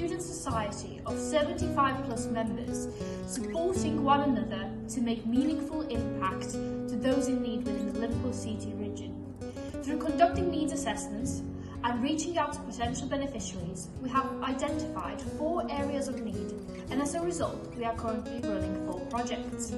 student society of 75 plus members, supporting one another to make meaningful impact to those in need within the Liverpool City region. Through conducting needs assessments and reaching out to potential beneficiaries, we have identified 4 areas of need, and as a result, we are currently running 4 projects.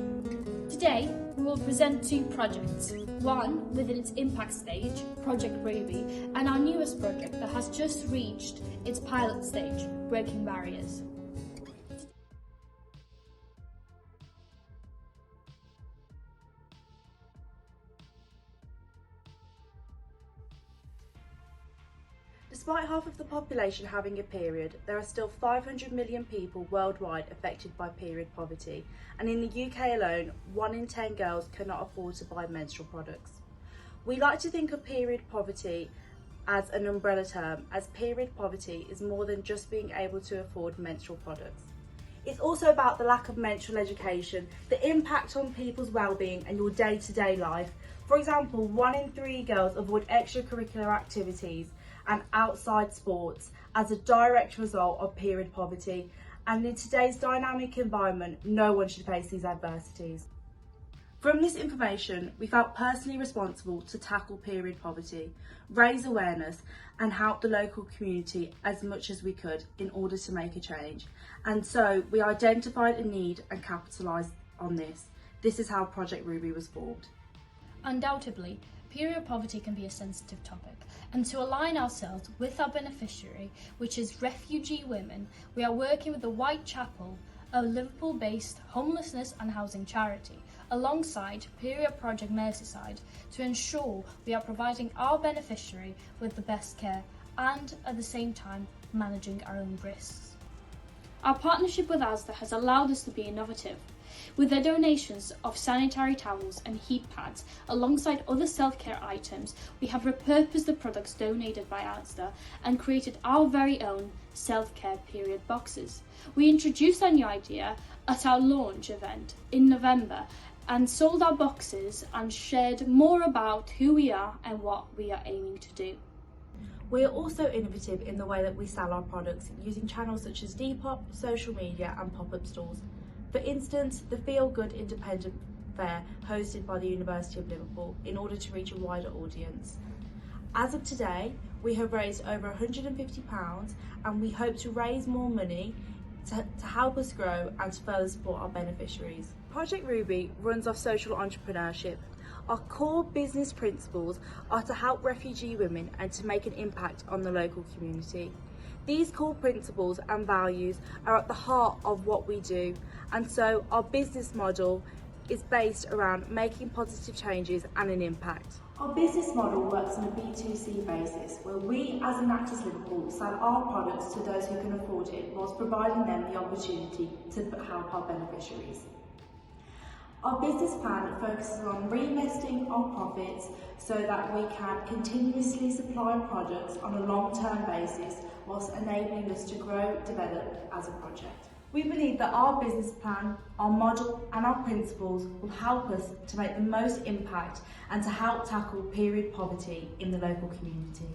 Today, we will present 2 projects, one within its impact stage, Project Ruby, and our newest project that has just reached its pilot stage, Breaking Barriers. Despite half of the population having a period, there are still 500 million people worldwide affected by period poverty, and in the UK alone, 1 in 10 girls cannot afford to buy menstrual products. We like to think of period poverty as an umbrella term, as period poverty is more than just being able to afford menstrual products. It's also about the lack of menstrual education, the impact on people's well-being and your day-to-day life. For example, 1 in 3 girls avoid extracurricular activities and outside sports as a direct result of period poverty, and in today's dynamic environment, no one should face these adversities. From this information, we felt personally responsible to tackle period poverty, raise awareness and help the local community as much as we could in order to make a change. And so we identified a need and capitalised on this. This is how Project Ruby was formed. Undoubtedly, period poverty can be a sensitive topic, and to align ourselves with our beneficiary, which is refugee women, we are working with the Whitechapel, a Liverpool-based homelessness and housing charity, alongside Period Project Merseyside, to ensure we are providing our beneficiary with the best care and at the same time managing our own risks. Our partnership with Asda has allowed us to be innovative. With their donations of sanitary towels and heat pads, alongside other self-care items, we have repurposed the products donated by Asda and created our very own self-care period boxes. We introduced our new idea at our launch event in November and sold our boxes and shared more about who we are and what we are aiming to do. We are also innovative in the way that we sell our products using channels such as Depop, social media and pop-up stores. For instance, the Feel Good Independent Fair hosted by the University of Liverpool in order to reach a wider audience. As of today, we have raised over £150 and we hope to raise more money to help us grow and to further support our beneficiaries. Project Ruby runs off social entrepreneurship. Our core business principles are to help refugee women and to make an impact on the local community. These core principles and values are at the heart of what we do, and so our business model is based around making positive changes and an impact. Our business model works on a B2C basis, where we as Enactus Liverpool sell our products to those who can afford it, whilst providing them the opportunity to help our beneficiaries. Our business plan focuses on reinvesting our profits so that we can continuously supply products on a long-term basis, whilst enabling us to grow, develop as a project. We believe that our business plan, our model and our principles will help us to make the most impact and to help tackle period poverty in the local community.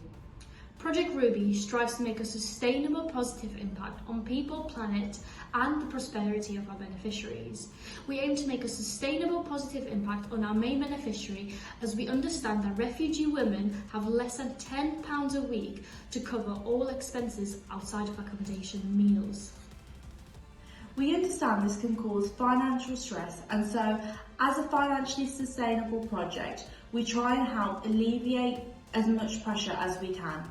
Project Ruby strives to make a sustainable positive impact on people, planet and the prosperity of our beneficiaries. We aim to make a sustainable positive impact on our main beneficiary, as we understand that refugee women have less than £10 a week to cover all expenses outside of accommodation and meals. We understand this can cause financial stress, and so as a financially sustainable project, we try and help alleviate as much pressure as we can.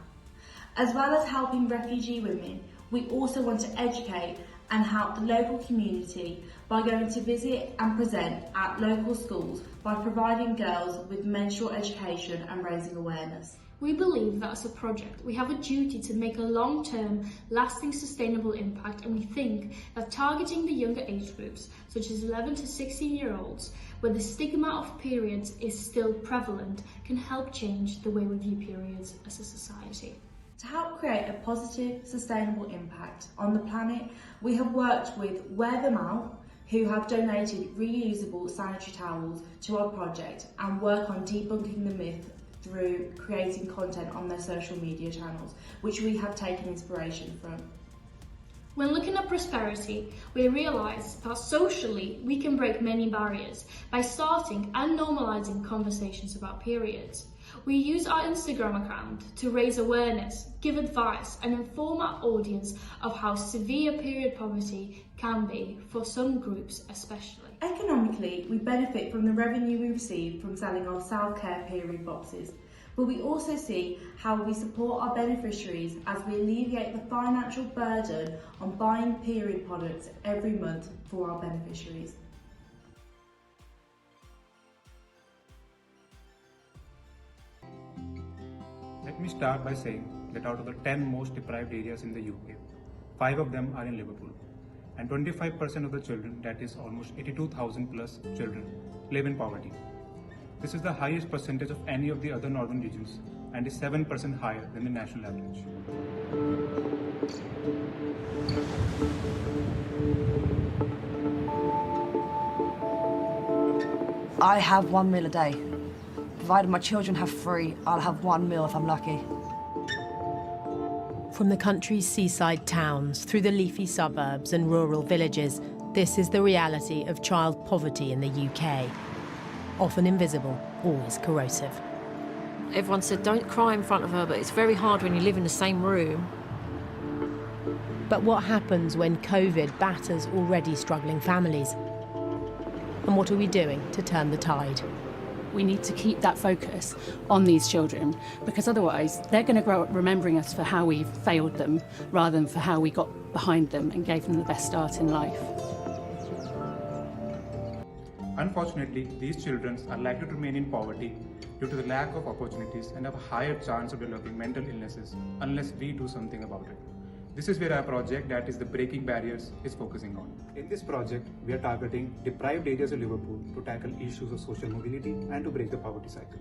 As well as helping refugee women, we also want to educate and help the local community by going to visit and present at local schools by providing girls with menstrual education and raising awareness. We believe that as a project, we have a duty to make a long-term, lasting, sustainable impact, and we think that targeting the younger age groups, such as 11 to 16-year-olds, where the stigma of periods is still prevalent, can help change the way we view periods as a society. To help create a positive, sustainable impact on the planet, we have worked with Wear Them Out, who have donated reusable sanitary towels to our project, and work on debunking the myth through creating content on their social media channels, which we have taken inspiration from. When looking at prosperity, we realise that socially we can break many barriers by starting and normalising conversations about periods. We use our Instagram account to raise awareness, give advice and inform our audience of how severe period poverty can be for some groups especially. Economically, we benefit from the revenue we receive from selling our self-care period boxes, but we also see how we support our beneficiaries as we alleviate the financial burden on buying period products every month for our beneficiaries. Let me start by saying that out of the 10 most deprived areas in the UK, 5 of them are in Liverpool, and 25% of the children, that is almost 82,000 plus children, live in poverty. This is the highest percentage of any of the other northern regions and is 7% higher than the national average. I have 1 meal a day. Provided my children have 3, I'll have 1 meal if I'm lucky. From the country's seaside towns, through the leafy suburbs and rural villages, this is the reality of child poverty in the UK. Often invisible, always corrosive. Everyone said don't cry in front of her, but it's very hard when you live in the same room. But what happens when COVID batters already struggling families? And what are we doing to turn the tide? We need to keep that focus on these children, because otherwise they're going to grow up remembering us for how we failed them rather than for how we got behind them and gave them the best start in life. Unfortunately, these children are likely to remain in poverty due to the lack of opportunities and have a higher chance of developing mental illnesses unless we do something about it. This is where our project, that is the Breaking Barriers, is focusing on. In this project, we are targeting deprived areas of Liverpool to tackle issues of social mobility and to break the poverty cycle.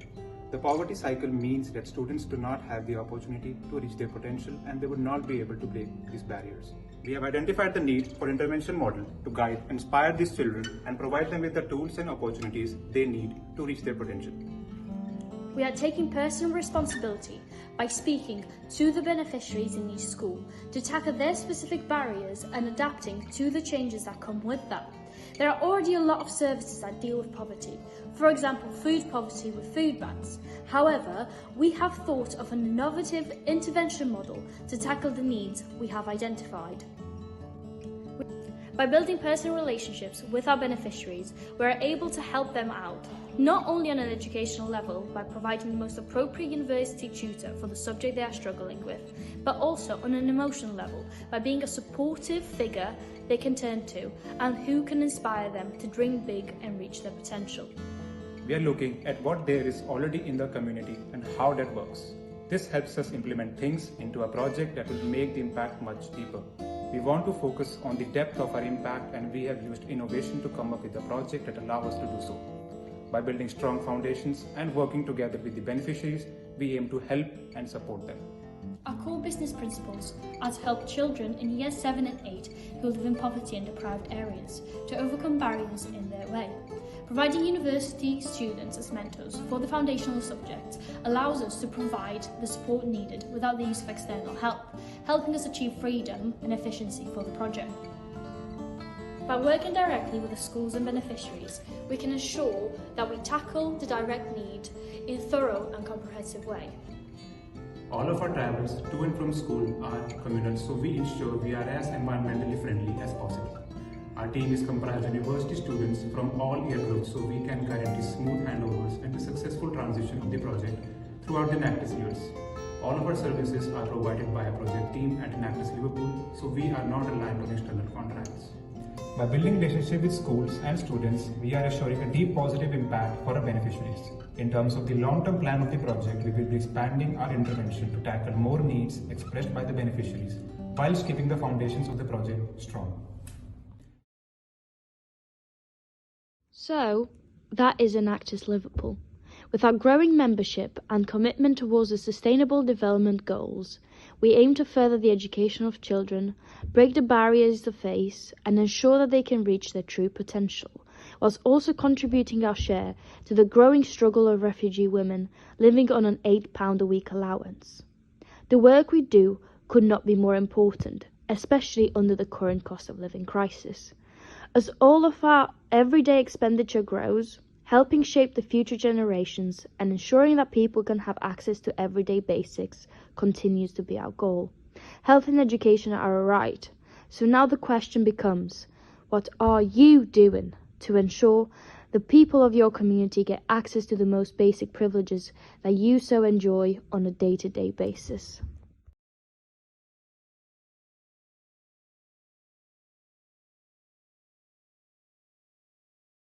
The poverty cycle means that students do not have the opportunity to reach their potential and they would not be able to break these barriers. We have identified the need for intervention model to guide and inspire these children and provide them with the tools and opportunities they need to reach their potential. We are taking personal responsibility by speaking to the beneficiaries in each school to tackle their specific barriers and adapting to the changes that come with that. There are already a lot of services that deal with poverty, for example food poverty with food banks. However, we have thought of an innovative intervention model to tackle the needs we have identified. By building personal relationships with our beneficiaries, we are able to help them out, not only on an educational level by providing the most appropriate university tutor for the subject they are struggling with, but also on an emotional level by being a supportive figure they can turn to and who can inspire them to dream big and reach their potential. We are looking at what there is already in the community and how that works. This helps us implement things into a project that will make the impact much deeper. We want to focus on the depth of our impact, and we have used innovation to come up with a project that allows us to do so. By building strong foundations and working together with the beneficiaries, we aim to help and support them. Our core business principles are to help children in years 7 and 8 who live in poverty and deprived areas to overcome barriers in their way. Providing university students as mentors for the foundational subjects allows us to provide the support needed without the use of external help, helping us achieve freedom and efficiency for the project. By working directly with the schools and beneficiaries, we can ensure that we tackle the direct need in a thorough and comprehensive way. All of our travels to and from school are communal, so we ensure we are as environmentally friendly as possible. Our team is comprised of university students from all year groups, so we can guarantee smooth handovers and the successful transition of the project throughout the Enactus years. All of our services are provided by a project team at Enactus Liverpool, so we are not reliant on external contracts. By building relationships with schools and students, we are assuring a deep positive impact for our beneficiaries. In terms of the long-term plan of the project, we will be expanding our intervention to tackle more needs expressed by the beneficiaries, whilst keeping the foundations of the project strong. So, that is Enactus Liverpool. With our growing membership and commitment towards the Sustainable Development Goals, we aim to further the education of children, break the barriers they face, and ensure that they can reach their true potential, whilst also contributing our share to the growing struggle of refugee women living on an £8 a week allowance. The work we do could not be more important, especially under the current cost of living crisis. As all of our everyday expenditure grows, helping shape the future generations and ensuring that people can have access to everyday basics continues to be our goal. Health and education are a right, so now the question becomes, what are you doing to ensure the people of your community get access to the most basic privileges that you so enjoy on a day-to-day basis?